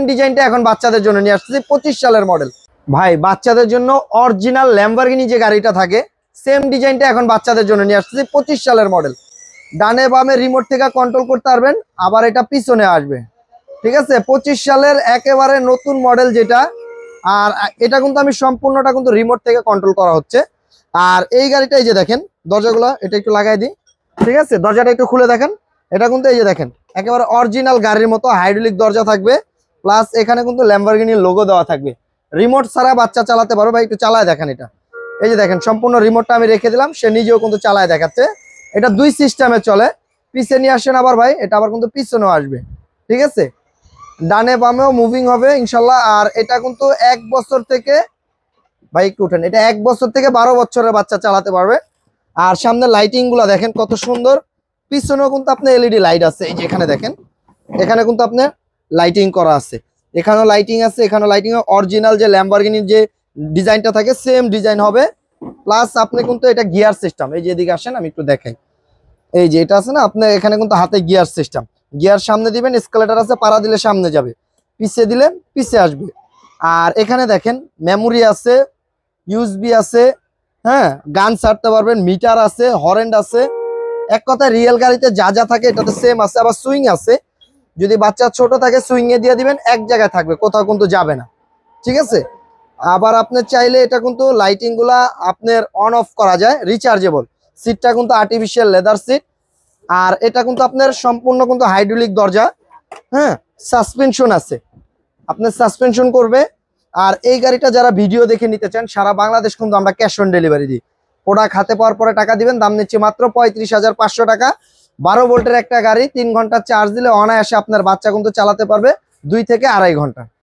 ডিজাইনটা এখন বাচ্চাদের জন্য নিয়ে আসতেছি 25 সালের মডেল। ভাই বাচ্চাদের জন্য অরিজিনাল ল্যাম্বরগিনি যে গাড়িটা থাকে সেম ডিজাইনটা এখন বাচ্চাদের জন্য নিয়ে আসতেছি 25 সালের মডেল। ডানে বামে রিমোট থেকে কন্ট্রোল করতে পারবেন, আবার এটা পিছনে আসবে। ঠিক আছে, 25 সালের একেবারে নতুন মডেল যেটা। আর এটা কিন্তু আমি সম্পূর্ণটা কিন্তু রিমোট থেকে কন্ট্রোল করা হচ্ছে। আর এই গাড়িটা এই যে দেখেন দরজাগুলো, এটা একটু লাগাই দিই। ঠিক আছে, দরজাটা একটু খুলে দেখেন। এটা কিন্তু এই যে দেখেন একেবারে অরিজিনাল গাড়ির মতো হাইড্রোলিক দরজা থাকবে, প্লাস এখানে কিন্তু ল্যাম্বরগিনির লোগো দেওয়া থাকবে। রিমোট ছাড়া বাচ্চা চালাতে পারো। ভাই একটু চালায় দেখেন এটা। এই যে দেখেন সম্পূর্ণ রিমোটটা আমি রেখে দিলাম, সে নিজেও কিন্তু চালায় দেখাচ্ছে। এটা 2 সিস্টেমে চলে, পিছে নিয়ে আসেন আবার ভাই, এটা আবার কিন্তু পিছনেও আসবে। ঠিক আছে, ডানে বামেও মুভিং হবে ইনশাল্লাহ। আর এটা কিন্তু 1 বছর থেকে, ভাই একটু উঠেন, এটা 1 বছর থেকে 12 বছরের বাচ্চা চালাতে পারবে। আর সামনে লাইটিং গুলা দেখেন কত সুন্দর। পিছনেও কিন্তু আপনার এলইডি লাইট আছে, এই যে এখানে দেখেন, এখানে কিন্তু আপনার লাইটিং করা আছে, এখানেও লাইটিং আছে, এখানেও লাইটিং। অরিজিনাল যে ল্যাম্বরগিনির যে ডিজাইনটা থাকে সেম ডিজাইন হবে। প্লাস আপনি কিন্তু এটা গিয়ার সিস্টেম, এই যে এদিকে আসেন আমি একটু দেখাই। এই যে এটা আছে না আপনার, এখানে কিন্তু হাতে গিয়ার সিস্টেম। গিয়ার সামনে দিবেন, এসকেলেটর আছে, পাড়া দিলে সামনে যাবে, পিছে দিলে পিছে আসবে। আর এখানে দেখেন মেমোরি আছে, ইউএসবি আছে, হ্যাঁ, গান ছাড়তে পারবেন, মিটার আছে, হরেন্ড আছে। এক কথা রিয়েল গাড়িতে যা যা থাকে এটাতে সেম আছে। আবার সুইং আছে, যদি বাচ্চা ছোট থাকে সুইং এ দিয়ে দিবেন, এক জায়গায় থাকবে, কোথাও কিন্তু যাবে না। ঠিক আছে, আবার আপনি চাইলে এটা কিন্তু লাইটিং গুলা আপনার অন অফ করা যায়, রিচার্জেবল। সিটটা কিন্তু আর্টিফিশিয়াল লেদার সিট। আর এটা কিন্তু আপনার সম্পূর্ণ কিন্তু হাইড্রোলিক দরজা, হ্যাঁ, সাসপেনশন আছে, আপনার সাসপেনশন করবে। আর এই গাড়িটা যারা ভিডিও দেখে নিতে চান সারা বাংলাদেশ কিন্তু আমরা ক্যাশ অন ডেলিভারি দিই। প্রোডাক্ট হাতে পাওয়ার পরে টাকা দিবেন, দাম নিচ্ছে মাত্র 35,500 টাকা। 12 ভোল্টের একটা গাড়ি, 3 ঘন্টা চার্জ দিলে অনায়াসে আপনার বাচ্চা কিন্তু চালাতে পারবে 2 থেকে 2.5 ঘন্টা।